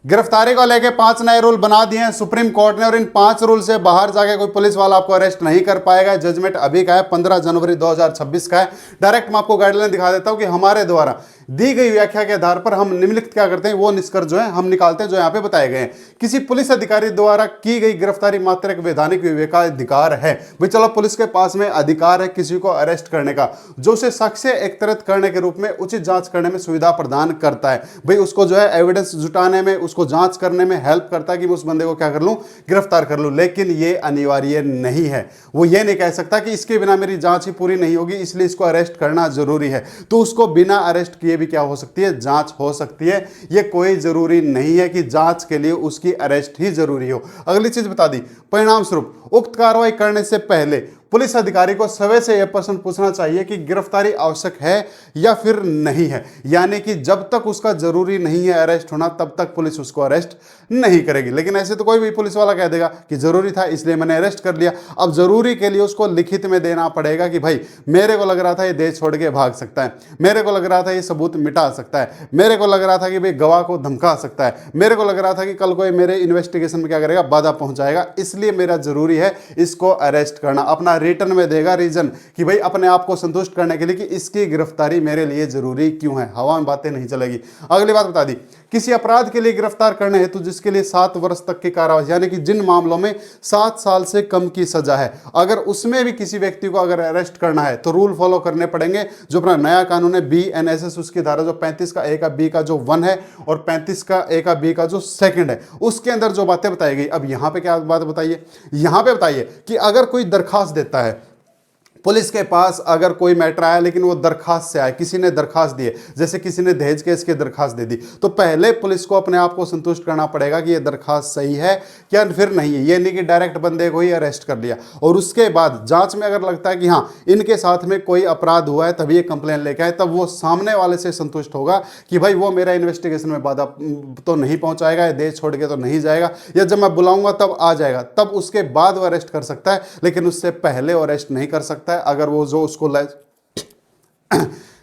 गिरफ्तारी को लेकर 5 नए रूल बना दिए हैं सुप्रीम कोर्ट ने और इन 5 रूल से बाहर जाके कोई पुलिस वाला आपको अरेस्ट नहीं कर पाएगा। जजमेंट अभी का है, 15 जनवरी 2026 का है। डायरेक्ट मैं आपको गाइडलाइन दिखा देता हूं कि हमारे द्वारा दी गई व्याख्या के आधार पर हम निम्नलिखित क्या करते हैं, वो निष्कर्ष जो है हम निकालते हैं जो यहाँ पे बताए गए हैं। किसी पुलिस अधिकारी द्वारा की गई गिरफ्तारी मात्र एक वैधानिक विवेकाधिकार है। भाई चलो, पुलिस के पास में अधिकार है किसी को अरेस्ट करने का, जो उसे साक्ष्य एकत्रित करने के रूप में उचित जांच करने में सुविधा प्रदान करता है। भाई उसको जो है एविडेंस जुटाने में, उसको जांच करने में हेल्प करता है कि मैं उस बंदे को क्या कर लूं, गिरफ्तार कर लूं। लेकिन ये अनिवार्य नहीं है। वो ये नहीं कह सकता कि इसके बिना मेरी जांच ही पूरी नहीं होगी इसलिए इसको अरेस्ट करना जरूरी है। तो उसको बिना अरेस्ट किए भी क्या हो सकती है, जांच हो सकती है। ये कोई जरूरी नहीं है कि जांच के लिए उसकी अरेस्ट ही जरूरी हो। अगली चीज बता दी, परिणाम स्वरूप उक्त कार्रवाई करने से पहले पुलिस अधिकारी को सवे से यह प्रश्न पूछना चाहिए कि गिरफ्तारी आवश्यक है या फिर नहीं है। यानी कि जब तक उसका जरूरी नहीं है अरेस्ट होना तब तक पुलिस उसको अरेस्ट नहीं करेगी। लेकिन ऐसे तो कोई भी पुलिस वाला कह देगा कि जरूरी था इसलिए मैंने अरेस्ट कर लिया। अब जरूरी के लिए उसको लिखित में देना पड़ेगा कि भाई मेरे को लग रहा था ये देश छोड़ के भाग सकता है, मेरे को लग रहा था ये सबूत मिटा सकता है, मेरे को लग रहा था कि भाई गवाह को धमका सकता है, मेरे को लग रहा था कि कल कोई मेरे इन्वेस्टिगेशन में क्या करेगा, बाधा पहुंचाएगा, इसलिए मेरा जरूरी है इसको अरेस्ट करना। अपना रिटर्न में देगा रीजन कि भाई अपने आप को संतुष्ट करने के लिए कि इसकी गिरफ्तारी मेरे लिए जरूरी क्यों है। हवा में बातें नहीं चलेगी। अगली बात बता दी, किसी अपराध के लिए गिरफ्तार करने हेतु जिसके लिए 7 वर्ष तक की कारावास, यानी कि जिन मामलों में 7 साल से कम की सजा है, अगर उसमें भी किसी व्यक्ति को अगर अरेस्ट करना है तो रूल फॉलो करने पड़ेंगे। जो अपना नया कानून है BNSS, उसकी धारा जो 35 का A का B का जो 1 है और 35 का A का B का जो 2 है, उसके अंदर जो बातें बताई गई। अब यहां पे क्या बात बताइए, यहां पे बताइए कि अगर कोई दरखास्त देता है पुलिस के पास, अगर कोई मैटर आया लेकिन वो दरखास्त से आया, किसी ने दरखास्त दी है, जैसे किसी ने दहेज केस की दरखास्त दे दी, तो पहले पुलिस को अपने आप को संतुष्ट करना पड़ेगा कि ये दरखास्त सही है क्या फिर नहीं है। ये नहीं कि डायरेक्ट बंदे को ही अरेस्ट कर लिया और उसके बाद जांच में अगर लगता है कि हाँ इनके साथ में कोई अपराध हुआ है तभी ये कंप्लेन लेके आए, तब वो सामने वाले से संतुष्ट होगा कि भाई वो मेरा इन्वेस्टिगेशन में बाधा तो नहीं पहुंचाएगा, ये देश छोड़ के तो नहीं जाएगा, या जब मैं बुलाऊंगा तब आ जाएगा, तब उसके बाद वो अरेस्ट कर सकता है। लेकिन उससे पहले वो अरेस्ट नहीं कर सकता है। अगर वो जो उसको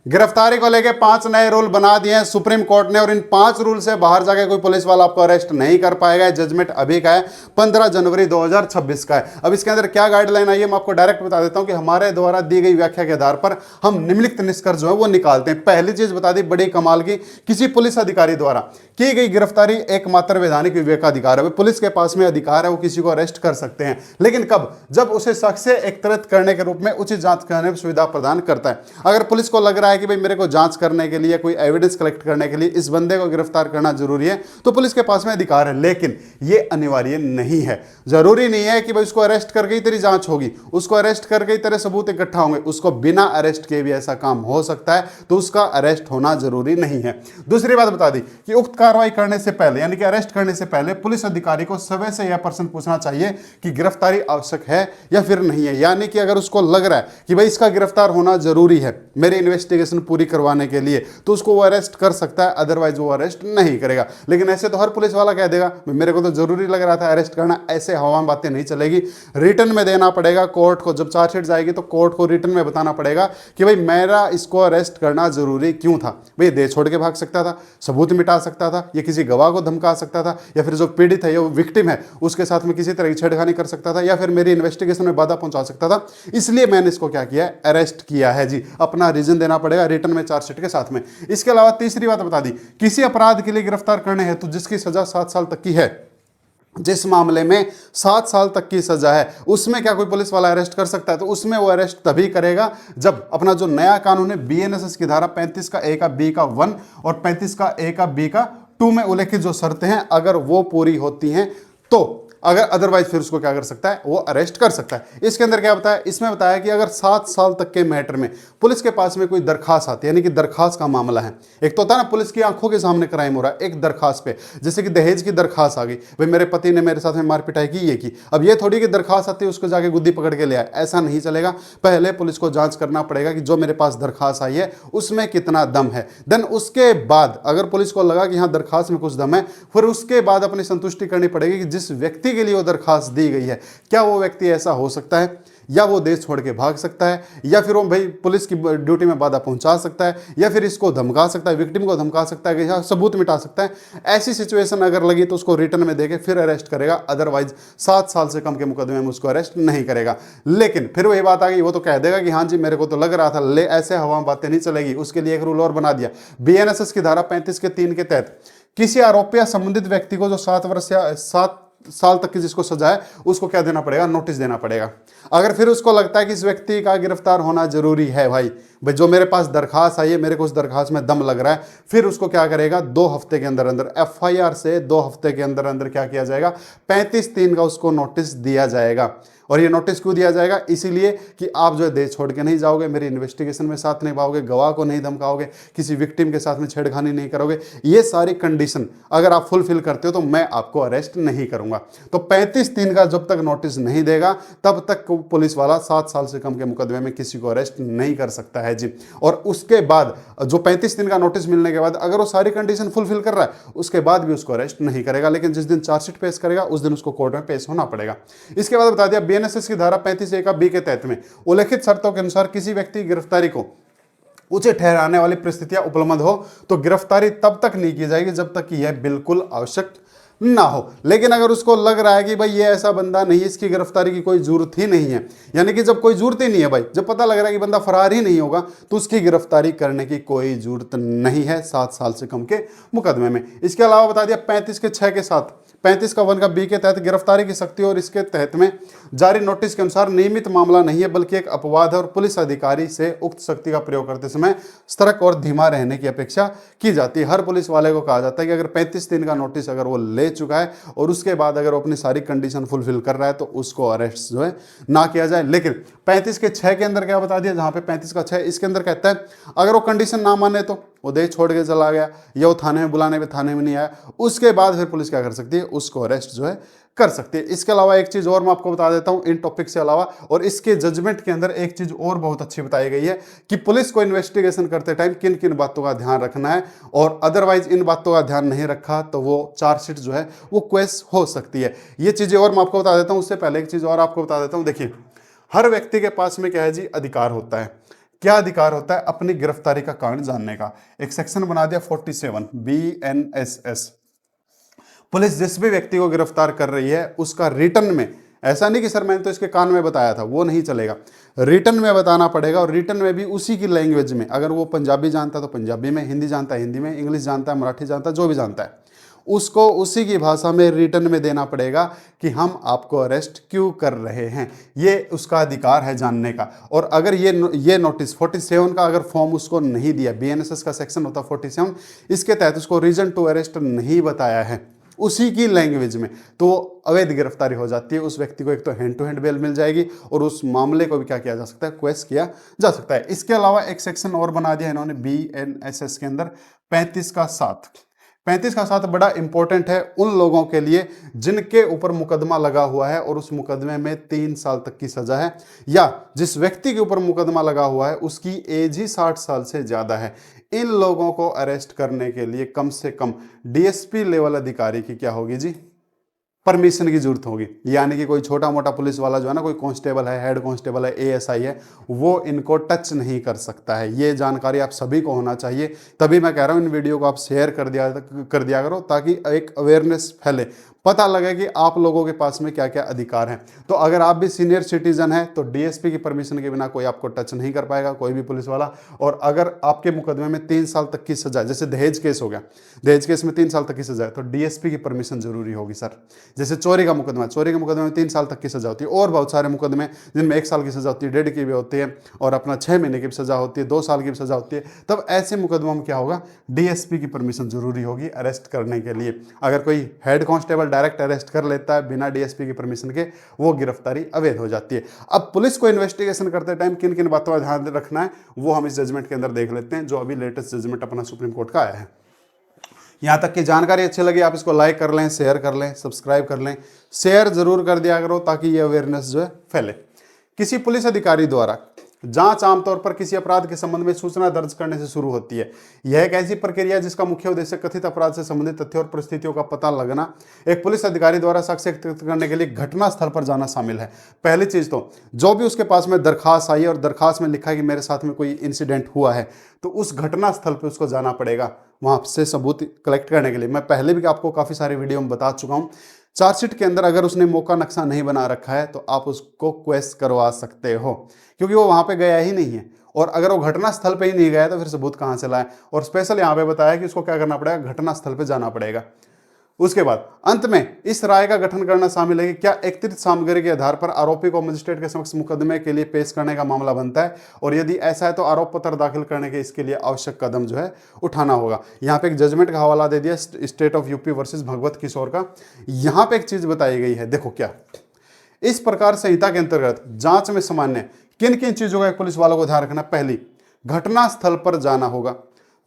गिरफ्तारी को लेकर 5 नए रूल बना दिए हैं सुप्रीम कोर्ट ने और इन 5 रूल से बाहर जाके कोई पुलिस वाला आपको अरेस्ट नहीं कर पाएगा। जजमेंट अभी का है, 15 जनवरी 2026 का है। अब इसके अंदर क्या गाइडलाइन आई है मैं आपको डायरेक्ट बता देता हूं कि हमारे द्वारा दी गई व्याख्या के आधार पर हम निम्नलिखित निष्कर्ष जो है वो निकालते हैं। पहली चीज बता दी बड़ी कमाल की, किसी पुलिस अधिकारी द्वारा की गई गिरफ्तारी एकमात्र वैधानिक विवेकाधिकार है। पुलिस के पास में अधिकार है, वो किसी को अरेस्ट कर सकते हैं, लेकिन कब, जब उसे साक्ष्य एकत्रित करने के रूप में उचित जांच करने में सुविधा प्रदान करता है। अगर पुलिस को लग रहा है कि भाई मेरे को जांच करने के लिए, कोई एविडेंस कलेक्ट करने के लिए इस बंदे को गिरफ्तार करना जरूरी है, तो पुलिस के पास में अधिकार है। लेकिन ये अनिवार्य नहीं है। जरूरी नहीं है कि भाई उसको अरेस्ट करके ही तेरी जांच होगी, उसको अरेस्ट करके ही तेरे सबूत इकट्ठा होंगे। उसको बिना अरेस्ट किए भी ऐसा काम हो सकता है, तो उसका अरेस्ट होना जरूरी नहीं है। दूसरी बात बता दी कि उक्त कार्रवाई करने से पहले, यानी कि अरेस्ट करने से पहले पुलिस अधिकारी को सवे से यह प्रश्न पूछना चाहिए कि गिरफ्तारी आवश्यक है या फिर नहीं है। यानी कि अगर उसको लग रहा है कि भाई इसका गिरफ्तार होना जरूरी है मेरी इन्वेस्टिगेशन पूरी करवाने के लिए, तो उसको वो अरेस्ट कर सकता है, अदरवाइज वो अरेस्ट नहीं करेगा। लेकिन ऐसे तो हर पुलिस वाला कह देगा मेरे को तो जरूरी लग रहा था अरेस्ट करना, ऐसे हवा में बातें नहीं चलेगी। रिटर्न में देना पड़ेगा कोर्ट को। जब चार्जशीट जाएगी तो कोर्ट को रिटर्न में बताना पड़ेगा कि भाई मेरा इसको अरेस्ट करना जरूरी क्यों था। भाई देश छोड़ के भाग सकता था, सबूत मिटा सकता था, या किसी गवाह को धमका सकता था, या फिर जो पीड़ित है, जो विक्टिम है, उसके साथ में किसी तरह की छेड़खानी कर सकता था, या फिर मेरी इन्वेस्टिगेशन में बाधा पहुंचा सकता था। इसलिए मैंने इसको क्या किया, अरेस्ट किया है जी। अपना रीजन देना पड़ेगा रिटर्न में चार्जशीट के साथ में। इसके अलावा तीसरी बात बता दी, किसी अपराध के लिए गिरफ्तार करने हेतु जिसकी सजा 7 साल तक की है, जिस मामले में 7 साल तक की सजा है, उसमें क्या कोई पुलिस वाला अरेस्ट कर सकता है? तो उसमें वो अरेस्ट तभी करेगा जब अपना जो नया कानून है BNSS की धारा 35 का A का B का 1 और 35 का A का B का 2 में उल्लेखित जो शर्तें हैं अगर वो पूरी होती हैं, तो अगर अदरवाइज फिर उसको क्या कर सकता है, वो अरेस्ट कर सकता है। इसके अंदर क्या बताया, इसमें बताया कि अगर 7 साल तक के मैटर में पुलिस के पास में कोई दरखास्त आती है, यानी कि दरखास्त का मामला है। एक तो होता है ना पुलिस की आंखों के सामने क्राइम हो रहा है, एक दरखास्त पे, जैसे कि दहेज की दरखास्त आ गई, भाई मेरे पति ने मेरे साथ में मार पिटाई की, ये की। अब ये थोड़ी की दरखास्त आती है उसको जाके गुद्दी पकड़ के ले आए, ऐसा नहीं चलेगा। पहले पुलिस को जांच करना पड़ेगा कि जो मेरे पास दरखास्त आई है उसमें कितना दम है। देन उसके बाद अगर पुलिस को लगा कि हाँ दरखास्त में कुछ दम है, फिर उसके बाद अपनी संतुष्टि करनी पड़ेगी कि जिस व्यक्ति के लिए वो दरखास्त दी गई है क्या वो व्यक्ति ऐसा हो सकता है। या वो देश छोड़ के भाग सकता है, या फिर वो भाई पुलिस की ड्यूटी में बाधा पहुंचा सकता है, या फिर इसको धमका सकता है, विक्टिम को धमका सकता है, या सबूत मिटा सकता है। ऐसी सिचुएशन अगर लगी तो उसको रिटर्न में देके फिर अरेस्ट करेगा, अदरवाइज 7 साल से कम के मुकदमे में उसको अरेस्ट नहीं करेगा। लेकिन फिर वही बात आ गई, वो तो कह देगा कि हाँ जी मेरे को तो लग रहा था, ले ऐसे हवा में बातें नहीं चलेगी। उसके लिए एक रूल और बना दिया, बीएनएसएस की धारा 35 के 3 के तहत किसी आरोपी या संबंधित व्यक्ति को जो 7 वर्ष या 7 साल तक की जिसको सजा है उसको क्या देना पड़ेगा, नोटिस देना पड़ेगा। अगर फिर उसको लगता है कि इस व्यक्ति का गिरफ्तार होना जरूरी है, भाई जो मेरे पास दरखास्त आई है, मेरे को उस दरखास्त में दम लग रहा है, फिर उसको क्या करेगा, 2 हफ्ते के अंदर अंदर एफआईआर से 2 हफ्ते के अंदर अंदर क्या किया जाएगा, 35(3) का उसको नोटिस दिया जाएगा। और ये नोटिस क्यों दिया जाएगा, इसीलिए कि आप जो है देश छोड़ के नहीं जाओगे, मेरी इन्वेस्टिगेशन में साथ नहीं पाओगे, गवाह को नहीं धमकाओगे, किसी विक्टिम के साथ में छेड़खानी नहीं करोगे, ये सारी कंडीशन अगर आप फुलफिल करते हो तो मैं आपको अरेस्ट नहीं करूंगा। तो 35(3) का जब तक नोटिस नहीं देगा तब तक पुलिस वाला 7 साल से कम के मुकदमे में किसी को अरेस्ट नहीं कर सकता है जी। और उसके बाद जो 35 दिन का नोटिस मिलने के बाद अगर वो सारी कंडीशन फुलफिल कर रहा है उसके बाद भी उसको अरेस्ट नहीं करेगा, लेकिन जिस दिन चार्जशीट पेश करेगा उस दिन उसको कोर्ट में पेश होना पड़ेगा। इसके बाद बता दिया बीएनएसएस की धारा 35(a) के तहत में उल्लिखित शर्तों के अनुसार किसी व्यक्ति की गिरफ्तारी को उचित ठहराने वाली परिस्थितियां उपलब्ध हो तो गिरफ्तारी तब तक नहीं की जाएगी जब तक कि यह बिल्कुल आवश्यक ना हो। लेकिन अगर उसको लग रहा है कि भाई ये ऐसा बंदा नहीं है, इसकी गिरफ्तारी की कोई जरूरत ही नहीं है, यानी कि जब कोई जरूरत ही नहीं है भाई, जब पता लग रहा है कि बंदा फरार ही नहीं होगा तो उसकी गिरफ्तारी करने की कोई जरूरत नहीं है 7 साल से कम के मुकदमे में। इसके अलावा बता दिया 35 के 6 के साथ 35 का 1 का बी के तहत गिरफ्तारी की शक्ति और इसके तहत में जारी नोटिस के अनुसार नियमित मामला नहीं है बल्कि एक अपवाद है और पुलिस अधिकारी से उक्त शक्ति का प्रयोग करते समय सतर्क और धीमा रहने की अपेक्षा की जाती है। हर पुलिस वाले को कहा जाता है कि अगर 35 दिन का नोटिस अगर वो ले चुका है और उसके बाद अगर वो अपनी सारी कंडीशन फुलफिल कर रहा है तो उसको अरेस्ट जो है ना किया जाए। लेकिन 35 के 6 के अंदर क्या बता दिया, जहां पे 35 का 6 इसके अंदर कहता है अगर वो कंडीशन ना माने तो वो देश छोड़ के चला गया या वो थाने में बुलाने पे थाने में नहीं आया, उसके बाद फिर पुलिस क्या कर सकती है, उसको अरेस्ट जो है कर सकती है। इसके अलावा एक चीज और मैं आपको बता देता हूं इन टॉपिक से अलावा, और इसके जजमेंट के अंदर एक चीज और बहुत अच्छी बताई गई है कि पुलिस को इन्वेस्टिगेशन करते टाइम किन किन बातों का ध्यान रखना है, और अदरवाइज इन बातों का ध्यान नहीं रखा तो वो चार्जशीट जो है वो क्वेश हो सकती है। ये चीजें और मैं आपको बता देता हूं। उससे पहले एक चीज और आपको बता देता हूं, देखिए हर व्यक्ति के पास में क्या है जी, अधिकार होता है। क्या अधिकार होता है, अपनी गिरफ्तारी का कारण जानने का। एक सेक्शन बना दिया 47 BNSS। पुलिस जिस भी व्यक्ति को गिरफ्तार कर रही है उसका रिटर्न में, ऐसा नहीं कि सर मैंने तो इसके कान में बताया था, वो नहीं चलेगा, रिटर्न में बताना पड़ेगा। और रिटर्न में भी उसी की लैंग्वेज में, अगर वो पंजाबी जानता है तो पंजाबी में, हिंदी जानता है हिंदी में, इंग्लिश जानता है, मराठी जानता है, जो भी जानता है उसको उसी की भाषा में रिटर्न में देना पड़ेगा कि हम आपको अरेस्ट क्यों कर रहे हैं। ये उसका अधिकार है जानने का। और अगर ये नोटिस 47 का अगर फॉर्म उसको नहीं दिया, बीएनएसएस का सेक्शन होता 47, इसके तहत उसको रीजन टू अरेस्ट नहीं बताया है उसी की लैंग्वेज में, तो अवैध गिरफ्तारी हो जाती है। उस व्यक्ति को एक तो हैंड टू हैंड बेल मिल जाएगी और उस मामले को भी क्या किया जा सकता है, क्वेश किया जा सकता है। इसके अलावा एक सेक्शन और बना दिया इन्होंने बीएनएसएस के अंदर 35 का 7। 35 का 7 बड़ा इंपॉर्टेंट है उन लोगों के लिए जिनके ऊपर मुकदमा लगा हुआ है और उस मुकदमे में 3 साल तक की सजा है, या जिस व्यक्ति के ऊपर मुकदमा लगा हुआ है उसकी एज ही 60 साल से ज्यादा है। इन लोगों को अरेस्ट करने के लिए कम से कम डीएसपी लेवल अधिकारी की क्या होगी जी, परमिशन की जरूरत होगी। यानी कि कोई छोटा मोटा पुलिस वाला जो है ना, कोई कांस्टेबल है, हेड कांस्टेबल है, एएसआई है, वो इनको टच नहीं कर सकता है। ये जानकारी आप सभी को होना चाहिए। तभी मैं कह रहा हूं इन वीडियो को आप शेयर कर दिया करो ताकि एक अवेयरनेस फैले, पता लगे कि आप लोगों के पास में क्या क्या अधिकार हैं। तो अगर आप भी सीनियर सिटीजन हैं तो डीएसपी की परमिशन के बिना कोई आपको टच नहीं कर पाएगा, कोई भी पुलिस वाला। और अगर आपके मुकदमे में 3 साल तक की सजा, जैसे दहेज केस हो गया, दहेज केस में 3 साल तक की सजा है तो डीएसपी की परमिशन जरूरी होगी सर। जैसे चोरी का मुकदमा, चोरी के मुकदमे में 3 साल तक की सजा होती है, और बहुत सारे मुकदमे जिनमें 1 साल की सजा होती है, 1.5 की भी होती है, और अपना 6 महीने की भी सजा होती है, 2 साल की भी सजा होती है। तब ऐसे मुकदमों में क्या होगा, डीएसपी की परमिशन जरूरी होगी अरेस्ट करने के लिए। अगर कोई हेड कांस्टेबल डायरेक्ट अरेस्ट कर लेता है बिना डीएसपी की परमिशन के, वो गिरफ्तारी अवैध हो जाती है। अब पुलिस को इन्वेस्टिगेशन करते टाइम किन किन बातों का ध्यान रखना है वो हम इस जजमेंट के अंदर देख लेते हैं, जो अभी लेटेस्ट जजमेंट अपना सुप्रीम कोर्ट का आया है। यहां तक की जानकारी अच्छी लगी आप इसको लाइक कर लें, शेयर कर लें, सब्सक्राइब कर लें, शेयर जरूर कर दिया करो ताकि ये अवेयरनेस जो है फैले। किसी पुलिस अधिकारी द्वारा जांच आमतौर पर किसी अपराध के संबंध में सूचना दर्ज करने से शुरू होती है। यह एक ऐसी प्रक्रिया है जिसका मुख्य उद्देश्य कथित अपराध से संबंधित तथ्यों और परिस्थितियों का पता लगना। एक पुलिस अधिकारी द्वारा साक्ष्य एकत्रित करने के लिए घटना स्थल पर जाना शामिल है। पहली चीज तो जो भी उसके पास में दरखास्त आई है और दरखास्त में लिखा है कि मेरे साथ में कोई इंसिडेंट हुआ है, तो उस घटना स्थल पर उसको जाना पड़ेगा वहां से सबूत कलेक्ट करने के लिए। मैं पहले भी आपको काफी सारे वीडियो में बता चुका हूं। चार्जशीट के अंदर अगर उसने मौका नक्शा नहीं बना रखा है तो आप उसको क्वेश्चन करवा सकते हो, क्योंकि वो वहां पे गया ही नहीं है। और अगर वो घटना स्थल पे ही नहीं गया तो फिर सबूत कहां से लाए। और स्पेशल यहां पे बताया कि उसको क्या करना पड़ेगा, घटना स्थल पे जाना पड़ेगा। उसके बाद अंत में इस राय का गठन करना शामिल है कि क्या एकत्रित सामग्री के आधार पर आरोपी को मजिस्ट्रेट के समक्ष मुकदमे के लिए पेश करने का मामला बनता है, और यदि ऐसा है तो आरोप पत्र दाखिल करने के इसके लिए आवश्यक कदम जो है उठाना होगा। यहाँ पे एक जजमेंट का हवाला दे दिया स्टेट ऑफ यूपी वर्सेस भगवत किशोर का। यहाँ पे एक चीज बताई गई है, देखो क्या, इस प्रकार संहिता के अंतर्गत जांच में सामान्य किन किन चीजों का पुलिस वालों को ध्यान रखना। पहली, घटना स्थल पर जाना होगा।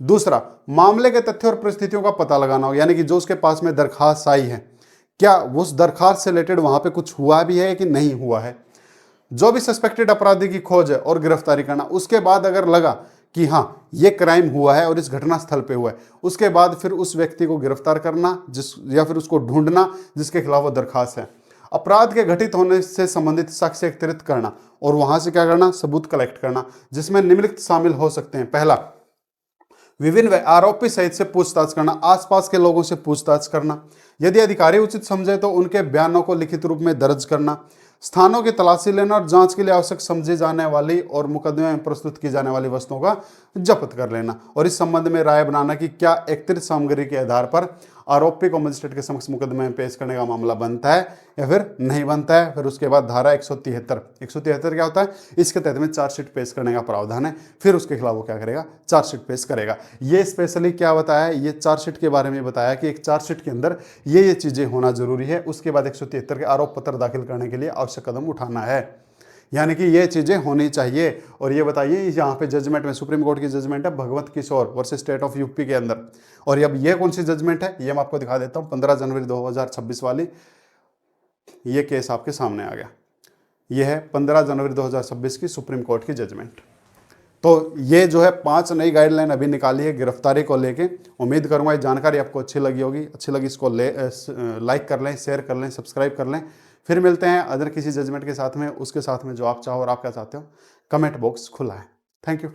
दूसरा, मामले के तथ्यों और परिस्थितियों का पता लगाना होगा, यानी कि जो उसके पास में दरखास्त आई है क्या उस दरखास्त से रिलेटेड वहां पे कुछ हुआ भी है कि नहीं हुआ है। जो भी सस्पेक्टेड अपराधी की खोज है और गिरफ्तारी करना। उसके बाद अगर लगा कि हाँ ये क्राइम हुआ है और इस घटना स्थल पे हुआ है, उसके बाद फिर उस व्यक्ति को गिरफ्तार करना या फिर उसको ढूंढना जिसके खिलाफ वो दरखास्त है। अपराध के घटित होने से संबंधित साक्ष्य एकत्रित करना और वहां से क्या करना, सबूत कलेक्ट करना, जिसमें निम्नलिखित शामिल हो सकते हैं। पहला, विभिन्न आरोपी सहित से पूछताछ करना, आसपास के लोगों से पूछताछ करना, यदि अधिकारी उचित समझे तो उनके बयानों को लिखित रूप में दर्ज करना, स्थानों की तलाशी लेना और जांच के लिए आवश्यक समझी जाने वाली और मुकदमे में प्रस्तुत की जाने वाली वस्तुओं का जब्त कर लेना, और इस संबंध में राय बनाना कि क्या एकत्रित सामग्री के आधार पर आरोपी को मजिस्ट्रेट के समक्ष मुकदमे में पेश करने का मामला बनता है या फिर नहीं बनता है। फिर उसके बाद धारा 173 क्या होता है, इसके तहत में चार्जशीट पेश करने का प्रावधान है। फिर उसके खिलाफ वो क्या करेगा, चार्जशीट पेश करेगा। ये स्पेशली क्या बताया, ये चार्जशीट के बारे में बताया कि एक चार्जशीट के अंदर ये चीजें होना जरूरी है। उसके बाद 173 के आरोप पत्र दाखिल करने के लिए आवश्यक कदम उठाना है, यानी कि ये चीजें होनी चाहिए। और ये बताइए यहाँ पे जजमेंट में सुप्रीम कोर्ट की जजमेंट है भगवत किशोर वर्सेस स्टेट ऑफ यूपी के अंदर। और अब ये कौन सी जजमेंट है, ये मैं आपको दिखा देता हूँ, 15 जनवरी 2026 वाली ये केस आपके सामने आ गया। ये है 15 जनवरी 2026 की सुप्रीम कोर्ट की जजमेंट। तो ये जो है 5 नई गाइडलाइन अभी निकाली है गिरफ्तारी को लेके। उम्मीद करूंगा ये जानकारी आपको अच्छी लगी होगी। अच्छी लगी इसको लाइक कर लें, शेयर कर लें, सब्सक्राइब कर लें। फिर मिलते हैं अदर किसी जजमेंट के साथ में, उसके साथ में जो आप चाहो और आप क्या चाहते हो। कमेंट बॉक्स खुला है। Thank you.